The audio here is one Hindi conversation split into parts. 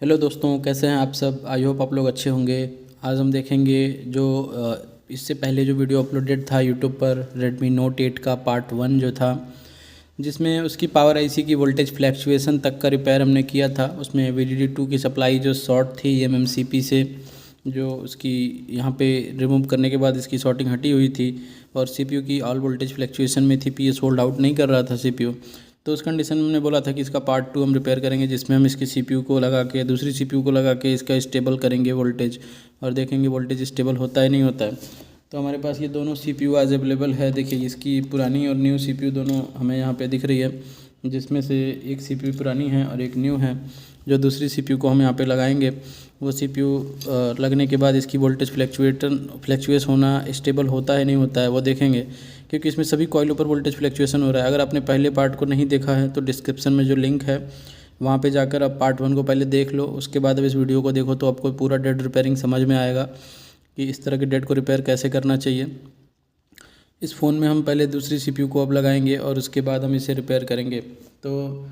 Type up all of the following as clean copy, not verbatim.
हेलो दोस्तों, कैसे हैं आप सब। आई होप आप लोग अच्छे होंगे। आज हम देखेंगे जो इससे पहले जो वीडियो अपलोडेड था यूट्यूब पर Redmi Note 8 का पार्ट 1 जो था, जिसमें उसकी पावर आईसी की वोल्टेज फ्लैक्चुएशन तक का रिपेयर हमने किया था। उसमें VDD2 की सप्लाई जो शॉर्ट थी MMCP से, जो उसकी यहाँ पे रिमूव करने के बाद इसकी शॉर्टिंग हटी हुई थी और CPU की ऑल वोल्टेज फ्लैक्चुएशन में थी, PS होल्ड आउट नहीं कर रहा था CPU। तो उस कंडीशन में हमने बोला था कि इसका पार्ट 2 हम रिपेयर करेंगे, जिसमें हम इसकी CPU को लगा के दूसरी CPU को लगा के इसका स्टेबल करेंगे वोल्टेज, और देखेंगे वोल्टेज स्टेबल होता है नहीं होता है। तो हमारे पास ये दोनों CPU आज अवेलेबल है। देखिए, इसकी पुरानी और न्यू CPU दोनों हमें यहाँ पे दिख रही है, जिसमें से एक CPU पुरानी है और एक न्यू है। जो दूसरी CPU को हम यहाँ पे लगाएंगे, वो CPU लगने के बाद इसकी वोल्टेज फ्लैक्चुएस होना स्टेबल होता है नहीं होता है वो देखेंगे, क्योंकि इसमें सभी कॉइलों पर वोल्टेज फ्लैक्चुएशन हो रहा है। अगर आपने पहले पार्ट को नहीं देखा है तो डिस्क्रिप्शन में जो लिंक है वहाँ पे जाकर आप पार्ट 1 को पहले देख लो, उसके बाद अब इस वीडियो को देखो तो आपको पूरा डेड रिपेयरिंग समझ में आएगा कि इस तरह के डेड को रिपेयर कैसे करना चाहिए। इस फ़ोन में हम पहले दूसरी CPU को अब लगाएंगे और उसके बाद हम इसे रिपेयर करेंगे। तो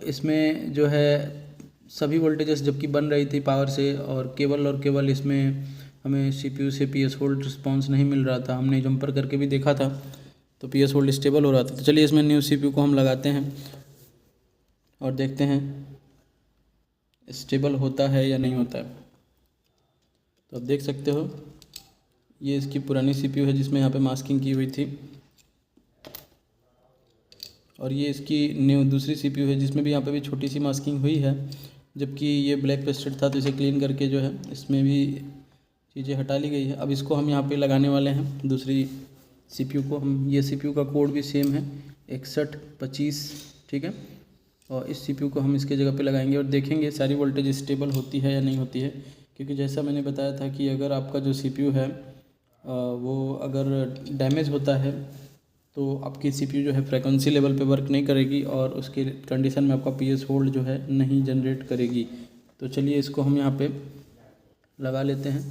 इसमें जो है सभी वोल्टेजेस जबकि बन रही थी पावर से, और केवल इसमें हमें CPU से PS होल्ड रिस्पॉन्स नहीं मिल रहा था। हमने जंपर करके भी देखा था तो PS होल्ड स्टेबल हो रहा था। तो चलिए इसमें न्यू CPU को हम लगाते हैं और देखते हैं स्टेबल होता है या नहीं होता है। तो आप देख सकते हो, ये इसकी पुरानी CPU है जिसमें यहाँ पे मास्किंग की हुई थी, और ये इसकी न्यू दूसरी CPU है जिसमें भी यहाँ पे भी छोटी सी मास्किंग हुई है, जबकि ये ब्लैक पेस्टेड था तो इसे क्लीन करके जो है इसमें भी चीज़ें हटा ली गई है। अब इसको हम यहाँ पे लगाने वाले हैं दूसरी CPU को। हम ये CPU का कोड भी सेम है 6125, ठीक है। और इस CPU को हम इसके जगह पे लगाएंगे और देखेंगे सारी वोल्टेज स्टेबल होती है या नहीं होती है। क्योंकि जैसा मैंने बताया था कि अगर आपका जो CPU है वो अगर डैमेज होता है तो आपकी CPU जो है फ्रीक्वेंसी लेवल पे वर्क नहीं करेगी और उसके कंडीशन में आपका PS होल्ड जो है नहीं जनरेट करेगी। तो चलिए इसको हम यहाँ पे लगा लेते हैं,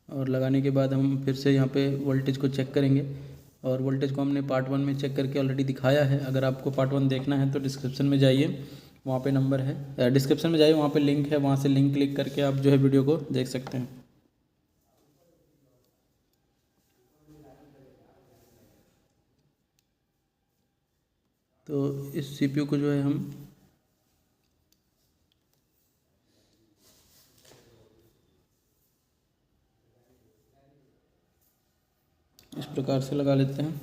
और लगाने के बाद हम फिर से यहाँ पे वोल्टेज को चेक करेंगे। और वोल्टेज को हमने पार्ट 1 में चेक करके ऑलरेडी दिखाया है। अगर आपको पार्ट 1 देखना है तो डिस्क्रिप्शन में जाइए, वहाँ पे नंबर है, डिस्क्रिप्शन में जाइए, वहाँ पे लिंक है, वहाँ से लिंक क्लिक करके आप जो है वीडियो को देख सकते हैं। तो इस CPU को जो है हम इस प्रकार से लगा लेते हैं।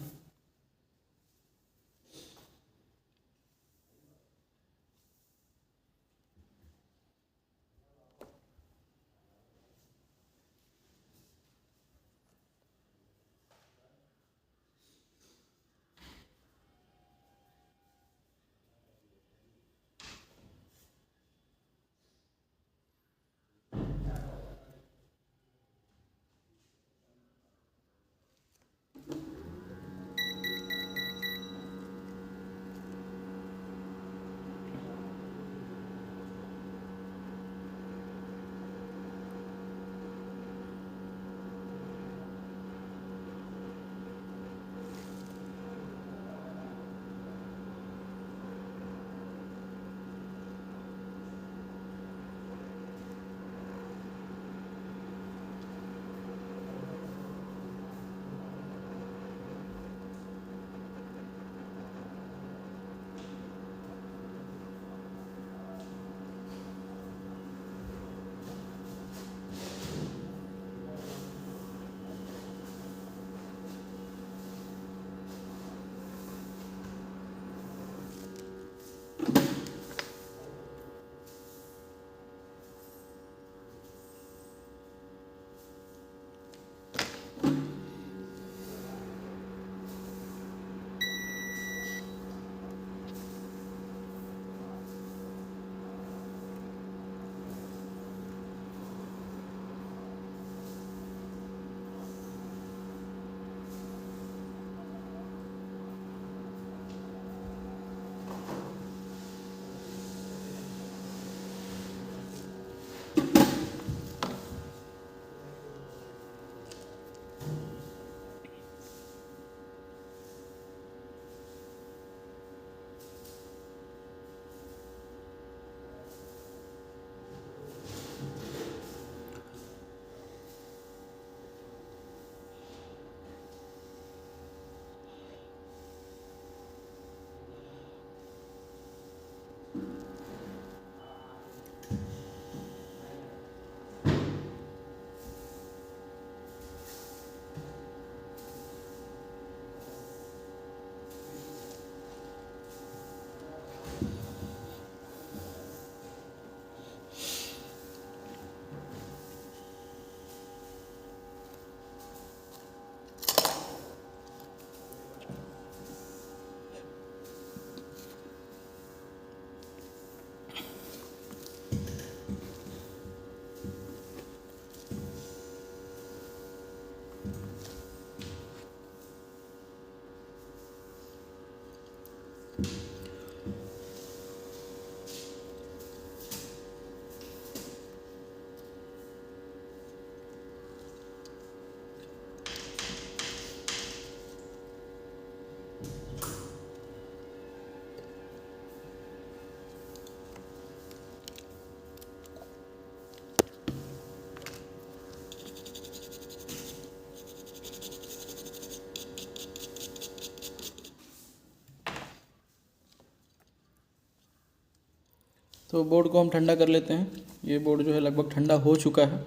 तो बोर्ड को हम ठंडा कर लेते हैं। ये बोर्ड जो है लगभग ठंडा हो चुका है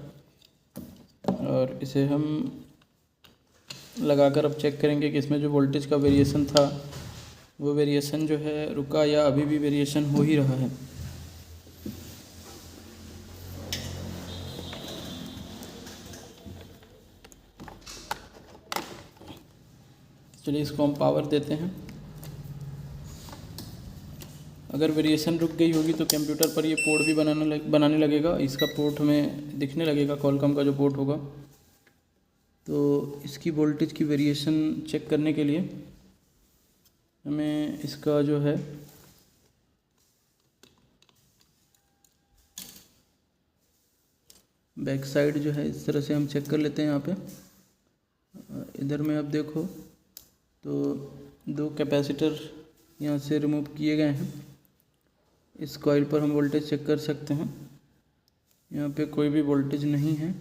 और इसे हम लगाकर अब चेक करेंगे कि इसमें जो वोल्टेज का वेरिएशन था वो वेरिएशन जो है रुका या अभी भी वेरिएशन हो ही रहा है। चलिए इसको हम पावर देते हैं। अगर वेरिएशन रुक गई होगी तो कंप्यूटर पर ये पोर्ट भी बनाने लगेगा। इसका पोर्ट हमें दिखने लगेगा, कॉलकॉम का जो पोर्ट होगा। तो इसकी वोल्टेज की वेरिएशन चेक करने के लिए हमें इसका जो है बैक साइड जो है इस तरह से हम चेक कर लेते हैं। यहाँ पे इधर में आप देखो तो 2 कैपेसिटर यहाँ से रिमूव किए गए हैं। इस कॉइल पर हम वोल्टेज चेक कर सकते हैं। यहाँ पे कोई भी वोल्टेज नहीं है।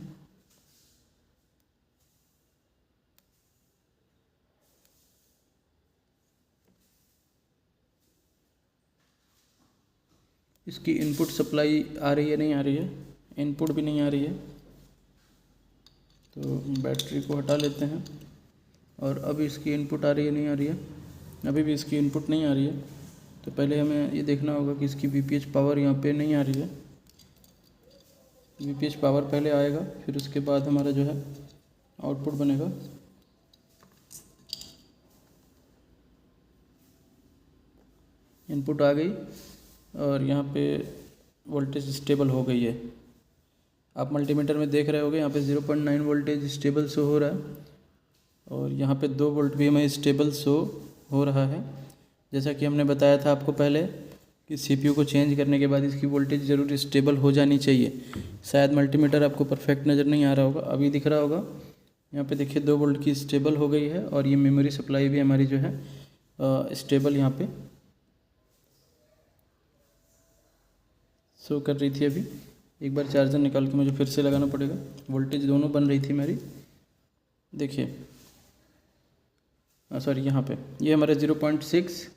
इसकी इनपुट सप्लाई आ रही है, नहीं आ रही है, इनपुट भी नहीं आ रही है। तो बैटरी को हटा लेते हैं और अब इसकी इनपुट आ रही है, नहीं आ रही है, अभी भी इसकी इनपुट नहीं आ रही है। तो पहले हमें ये देखना होगा कि इसकी वीपीएच पावर यहाँ पे नहीं आ रही है। वीपीएच पावर पहले आएगा, फिर उसके बाद हमारा जो है आउटपुट बनेगा। इनपुट आ गई और यहाँ पे वोल्टेज स्टेबल हो गई है। आप मल्टीमीटर में देख रहे होगे यहाँ पे 0.9 वोल्टेज स्टेबल शो हो रहा है और यहाँ पे 2 वोल्ट भी हमें स्टेबल शो हो रहा है। जैसा कि हमने बताया था आपको पहले कि सीपीयू को चेंज करने के बाद इसकी वोल्टेज ज़रूर स्टेबल हो जानी चाहिए। शायद मल्टीमीटर आपको परफेक्ट नज़र नहीं आ रहा होगा, अभी दिख रहा होगा। यहाँ पे देखिए 2 वोल्ट की स्टेबल हो गई है और ये मेमोरी सप्लाई भी हमारी जो है स्टेबल यहाँ पे शो कर रही थी। अभी एक बार चार्जर निकाल के मुझे फिर से लगाना पड़ेगा। वोल्टेज दोनों बन रही थी मेरी, देखिए सॉरी यहाँ पे ये हमारा 0.6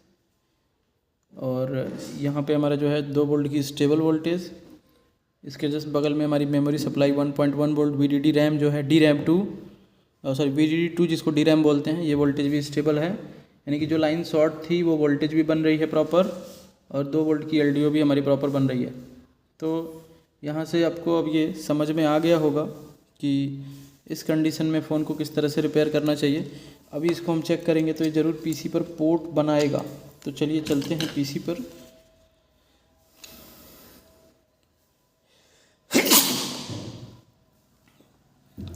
और यहाँ पे हमारा जो है 2 वोल्ट की स्टेबल वोल्टेज। इसके जस्ट बगल में हमारी memory supply 1.1 volt VDD RAM जो है DRAM 2 सॉरी VDD 2 जिसको DRAM बोलते हैं, ये वोल्टेज भी स्टेबल है। यानी कि जो लाइन शॉर्ट थी वो वोल्टेज भी बन रही है प्रॉपर और 2 वोल्ट की LDO भी हमारी प्रॉपर बन रही है। तो यहाँ से आपको अब ये समझ में आ गया होगा कि इस कंडीशन में फ़ोन को किस तरह से रिपेयर करना चाहिए। अभी इसको हम चेक करेंगे तो ये ज़रूर पीसी पर पोर्ट बनाएगा। तो चलिए चलते हैं पीसी पर।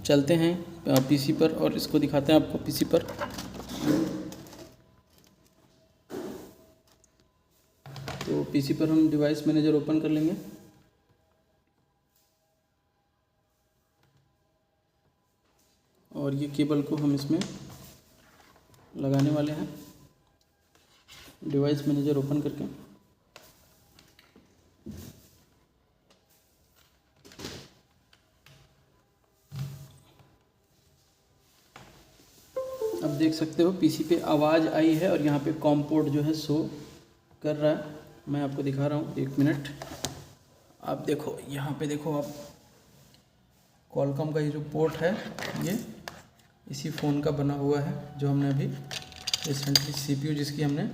चलते हैं पीसी पर और इसको दिखाते हैं आपको पीसी पर। तो पीसी पर हम डिवाइस मैनेजर ओपन कर लेंगे और ये केबल को हम इसमें लगाने वाले हैं डिवाइस मैनेजर ओपन करके। अब देख सकते हो पीसी पे आवाज़ आई है और यहाँ पे कॉम पोर्ट जो है शो कर रहा है। मैं आपको दिखा रहा हूँ, 1 मिनट। आप देखो यहाँ पे देखो आप, कॉलकॉम का ये जो पोर्ट है ये इसी फ़ोन का बना हुआ है जो हमने अभी रिसेंटली सीपीयू जिसकी हमने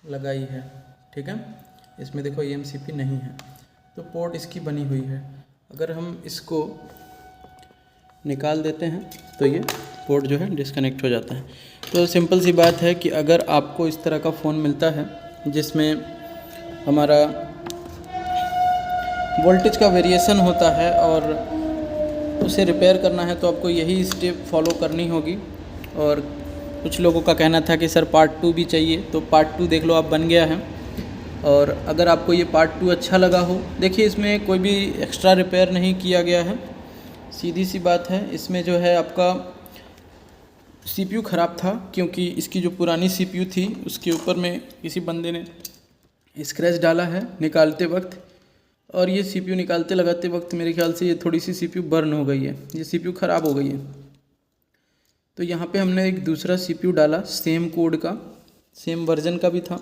लगाई है, ठीक है। इसमें देखो EMCP नहीं है तो पोर्ट इसकी बनी हुई है। अगर हम इसको निकाल देते हैं तो ये पोर्ट जो है डिस्कनेक्ट हो जाता है। तो सिंपल सी बात है कि अगर आपको इस तरह का फ़ोन मिलता है जिसमें हमारा वोल्टेज का वेरिएशन होता है और उसे रिपेयर करना है तो आपको यही स्टेप फॉलो करनी होगी। और कुछ लोगों का कहना था कि सर पार्ट 2 भी चाहिए, तो पार्ट 2 देख लो आप बन गया है। और अगर आपको ये पार्ट 2 अच्छा लगा हो, देखिए इसमें कोई भी एक्स्ट्रा रिपेयर नहीं किया गया है, सीधी सी बात है। इसमें जो है आपका CPU ख़राब था क्योंकि इसकी जो पुरानी CPU थी उसके ऊपर में किसी बंदे ने स्क्रैच डाला है निकालते वक्त, और ये CPU निकालते लगाते वक्त मेरे ख्याल से ये थोड़ी सी CPU बर्न हो गई है, ये CPU ख़राब हो गई है। तो यहाँ पे हमने एक दूसरा CPU डाला सेम कोड का, सेम वर्जन का भी था,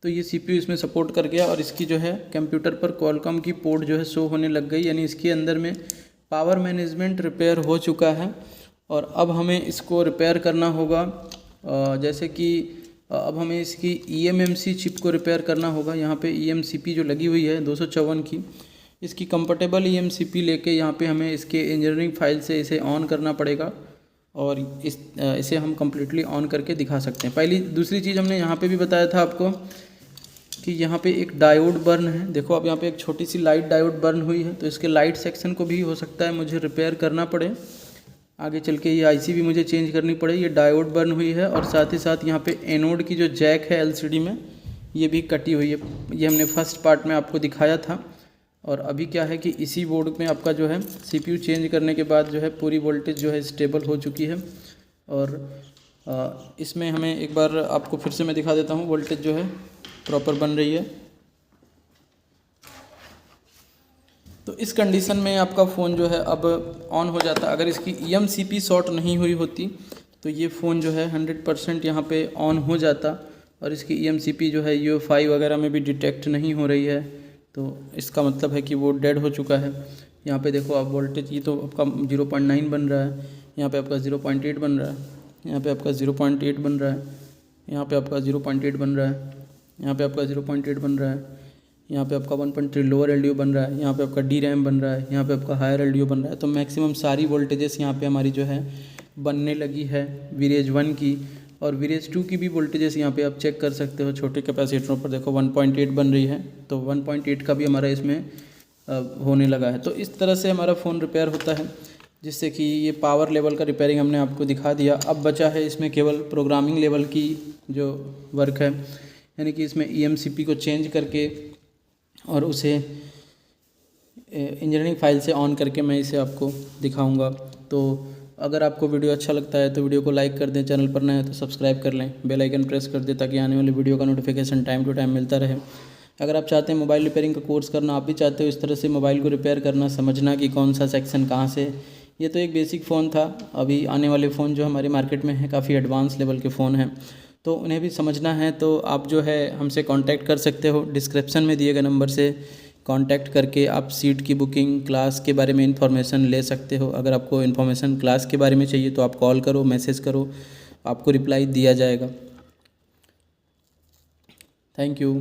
तो ये CPU इसमें सपोर्ट कर गया और इसकी जो है कंप्यूटर पर क्वालकॉम की पोर्ट जो है शो होने लग गई, यानी इसके अंदर में पावर मैनेजमेंट रिपेयर हो चुका है। और अब हमें इसको रिपेयर करना होगा, जैसे कि अब हमें इसकी eMMC चिप को रिपेयर करना होगा। यहाँ पे eMCP जो लगी हुई है 254 की, इसकी कंफर्टेबल eMCP लेके यहाँ पे हमें इसके इंजीनियरिंग फाइल से इसे ऑन करना पड़ेगा और इसे हम कम्प्लीटली ऑन करके दिखा सकते हैं। दूसरी चीज़ हमने यहाँ पे भी बताया था आपको कि यहाँ पे एक डायोड बर्न है। देखो अब यहाँ पे एक छोटी सी लाइट डायोड बर्न हुई है, तो इसके लाइट सेक्शन को भी हो सकता है मुझे रिपेयर करना पड़े आगे चल के। ये IC भी मुझे चेंज करनी पड़े। ये डायोड बर्न हुई है और साथ ही साथ यहाँ पे एनोड की जो जैक है LCD में, ये भी कटी हुई है। ये हमने फर्स्ट पार्ट में आपको दिखाया था। और अभी क्या है कि इसी बोर्ड में आपका जो है CPU चेंज करने के बाद जो है पूरी वोल्टेज जो है स्टेबल हो चुकी है। और इसमें हमें एक बार आपको फिर से मैं दिखा देता हूँ, वोल्टेज जो है प्रॉपर बन रही है। तो इस कंडीशन में आपका फ़ोन जो है अब ऑन हो जाता। अगर इसकी eMCP शॉर्ट नहीं हुई होती तो ये फ़ोन जो है 100% यहाँ पे ऑन हो जाता। और इसकी eMCP जो है UEFI वगैरह में भी डिटेक्ट नहीं हो रही है, तो इसका मतलब है कि वो डेड हो चुका है। यहाँ पे देखो आप वोल्टेज, ये तो आपका 0.9 बन रहा है, यहाँ पे आपका 0.8 बन रहा है, यहाँ पे आपका 0.8 बन रहा है, यहाँ पे आपका 0.8 बन रहा है, यहाँ पे आपका 0.8 बन रहा है, यहाँ पे आपका 1.3 लोअर LDO बन रहा है, यहाँ पे आपका DRAM बन रहा है, यहाँ पे आपका हायर LDO बन रहा है। तो मैक्सिमम सारी वोल्टेजेस यहाँ पे हमारी जो है बनने लगी है वीरेज 1 की। और वीरेज 2 की भी वोल्टेजेस यहाँ पे आप चेक कर सकते हो। छोटे कैपेसिटरों पर देखो 1.8 बन रही है, तो 1.8 का भी हमारा इसमें होने लगा है। तो इस तरह से हमारा फ़ोन रिपेयर होता है, जिससे कि ये पावर लेवल का रिपेयरिंग हमने आपको दिखा दिया। अब बचा है इसमें केवल प्रोग्रामिंग लेवल की जो वर्क है, यानी कि इसमें eMCP को चेंज करके और उसे इंजीनियरिंग फाइल से ऑन करके मैं इसे आपको दिखाऊंगा। तो अगर आपको वीडियो अच्छा लगता है तो वीडियो को लाइक कर दें, चैनल पर नए हैं तो सब्सक्राइब कर लें, बेल आइकन प्रेस कर दें ताकि आने वाली वीडियो का नोटिफिकेशन टाइम टू टाइम मिलता रहे। अगर आप चाहते हैं मोबाइल रिपेयरिंग का कोर्स करना, आप भी चाहते हो इस तरह से मोबाइल को रिपेयर करना, समझना कि कौन सा सेक्शन कहाँ से। ये तो एक बेसिक फ़ोन था, अभी आने वाले फ़ोन जो हमारे मार्केट में है काफ़ी एडवांस लेवल के फ़ोन हैं, तो उन्हें भी समझना है तो आप जो है हमसे कांटेक्ट कर सकते हो। डिस्क्रिप्शन में दिए गए नंबर से कांटेक्ट करके आप सीट की बुकिंग, क्लास के बारे में इन्फॉर्मेशन ले सकते हो। अगर आपको इन्फॉर्मेशन क्लास के बारे में चाहिए तो आप कॉल करो, मैसेज करो, आपको रिप्लाई दिया जाएगा। Thank you.